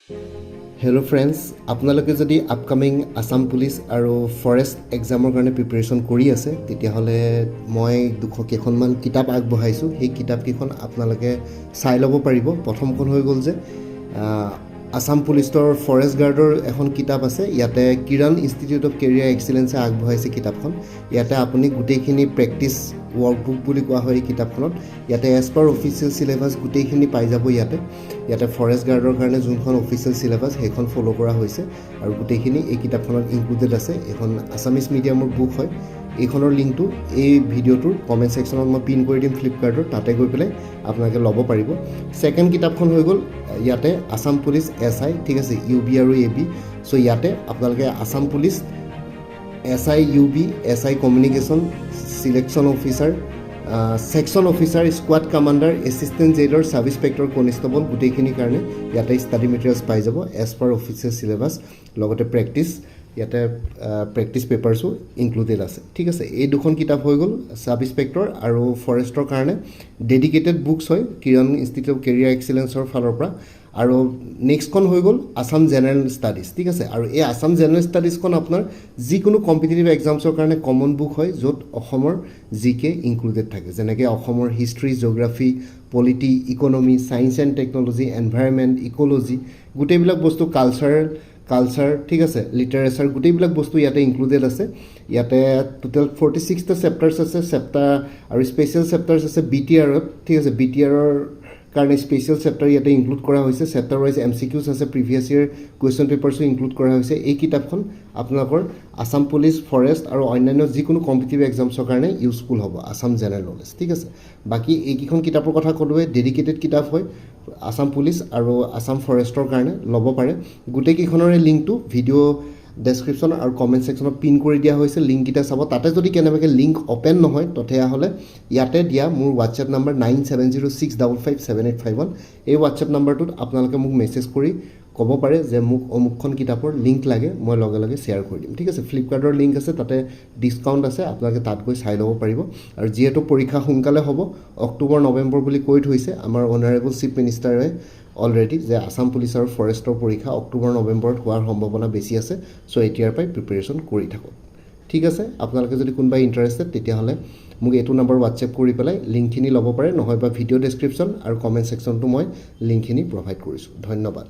Hello' friends, আপোনালোকে যদি upcoming Assam police আৰু ফৰেষ্ট এক্সামৰ কাৰণে প্ৰিপেৰেশ্যন কৰি আছে তেতিয়াহ'লে মই কেইখনমান কিতাপ আগবঢ়াইছোঁ। সেই কিতাপকেইখন আপোনালোকে চাই ল'ব পাৰিব। প্ৰথমখন হৈ গ'ল যে আছাম পুলিচৰ ফৰেষ্ট গাৰ্ডৰ এখন কিতাপ আছে। ইয়াতে কিৰণ ইনষ্টিটিউট অফ কেৰিয়াৰ এক্সিলেঞ্চে আগবঢ়াইছে কিতাপখন। ইয়াতে আপুনি গোটেইখিনি প্ৰেক্টিছ ৱৰ্কবুক বুলি কোৱা হয় এই কিতাপখনত। ইয়াতে এজ পাৰ অফিচিয়েল চিলেবাছ গোটেইখিনি পাই যাব। ইয়াতে ফৰেষ্ট গাৰ্ডৰ কাৰণে যোনখন অফিচিয়েল চিলেবাছ সেইখন ফ'ল' কৰা হৈছে আৰু গোটেইখিনি এই কিতাপখনত ইনক্লুডেড আছে। এইখন আছামিজ মিডিয়ামৰ বুক হয়। এইখনৰ লিংকটো এই ভিডিঅ'টোৰ কমেণ্ট ছেকশ্যনত মই পিন কৰি দিম ফ্লিপকাৰ্টৰ, তাতে গৈ পেলাই আপোনালোকে ল'ব পাৰিব। ছেকেণ্ড কিতাপখন হৈ গ'ল ইয়াতে আছাম পুলিচ SI, ঠিক আছে, UB আৰু AB। চ' ইয়াতে আপোনালোকে Assam police SI, UB, SI communication, selection officer, section officer, squad commander, assistant jailer, sub inspector, constable গোটেইখিনিৰ কাৰণে ইয়াতে ষ্টাডি মেটেৰিয়েলছ পাই যাব এজ পাৰ অফিচিয়েল চিলেবাছ। লগতে ইয়াতে প্ৰেক্টিছ পেপাৰছো ইনক্লুডেড আছে, ঠিক আছে। এই দুখন কিতাপ হৈ গ'ল ছাব ইন্সপেক্টৰ আৰু ফৰেষ্টৰ কাৰণে ডেডিকেটেড বুকছ হয় কিৰণ ইনষ্টিটিউট অফ কেৰিয়াৰ এক্সিলেঞ্চৰ ফালৰ পৰা। আৰু নেক্সটখন হৈ গ'ল আছাম জেনেৰেল ষ্টাডিজ, ঠিক আছে। আৰু এই আছাম জেনেৰেল ষ্টাডিজখন আপোনাৰ যিকোনো কম্পিটিটিভ এক্সামছৰ কাৰণে কমন বুক হয়, য'ত অসমৰ GK ইনক্লুডেড থাকে, যেনেকৈ অসমৰ history, geography, polity, economy, science and technology, environment, ecology, গোটেইবিলাক বস্তু, কালচাৰ, ঠিক আছে, লিটাৰেচাৰ, গোটেইবিলাক বস্তু ইয়াতে ইনক্লুডেড আছে। ইয়াতে টোটেল 46টা চেপ্টাৰ্ছ আছে, আৰু স্পেচিয়েল চেপ্টাৰ্ছ আছে BTRত, ঠিক আছে। BTRৰ কাৰণে স্পেচিয়েল চেপ্টাৰ ইয়াতে ইনক্লুড কৰা হৈছে। চেপ্টাৰ ৱাইজ MCQs আছে, প্ৰিভিয়াছ ইয়েৰ কুৱেশ্যন পেপাৰ্ছো ইনক্লুড কৰা হৈছে। এই কিতাপখন আপোনালোকৰ আছাম পুলিচ, ফৰেষ্ট আৰু অন্যান্য যিকোনো কম্পিটিটিভ এক্সামছৰ কাৰণে ইউজফুল হ'ব, আছাম জেনেৰেল নলেজ, ঠিক আছে। বাকী এইকেইখন কিতাপৰ কথা ক'লোৱে, ডেডিকেটেড কিতাপ হয় আছাম পুলিচ আৰু আছাম ফৰেষ্টৰ কাৰণে, ল'ব পাৰে। গোটেইকেইখনৰে লিংকটো ভিডিঅ' ডেছক্ৰিপশ্যন আৰু কমেণ্ট ছেকশ্যনত পিন কৰি দিয়া হৈছে। লিংককেইটা চাব। তাতে যদি কেনেবাকৈ লিংক অ'পেন নহয় তেতিয়াহ'লে ইয়াতে দিয়া মোৰ হোৱাটছএপ নাম্বাৰ 9706557851, এই হোৱাটছএপ নাম্বাৰটোত আপোনালোকে মোক মেছেজ কৰি ক'ব পাৰে যে মোক অমুকখন কিতাপৰ লিংক লাগে, মই লগে লগে শ্বেয়াৰ কৰি দিম, ঠিক আছে। ফ্লিপকাৰ্টৰ লিংক আছে, তাতে ডিছকাউণ্ট আছে, আপোনালোকে তাত গৈ চাই ল'ব পাৰিব। আৰু যিহেতু পৰীক্ষা সোনকালে হ'ব, অক্টোবৰ নৱেম্বৰ বুলি কৈ থৈছে আমাৰ অনাৰেবল চিফ মিনিষ্টাৰে অলৰেডি, যে আছাম পুলিচ আৰু ফৰেষ্টৰ পৰীক্ষা অক্টোবৰ নৱেম্বৰত হোৱাৰ সম্ভাৱনা বেছি আছে। চ' এতিয়াৰ পৰাই প্ৰিপেৰেশ্যন কৰি থাকক, ঠিক আছে। আপোনালোকে যদি কোনোবাই ইণ্টাৰেষ্টেড তেতিয়াহ'লে মোক এইটো নম্বৰ হোৱাটছএপ কৰি পেলাই লিংকখিনি ল'ব পাৰে, নহয় বা ভিডিঅ' ডেছক্ৰিপশ্যন আৰু কমেণ্ট ছেকশ্যনটো মই লিংকখিনি প্ৰভাইড কৰিছোঁ। ধন্যবাদ।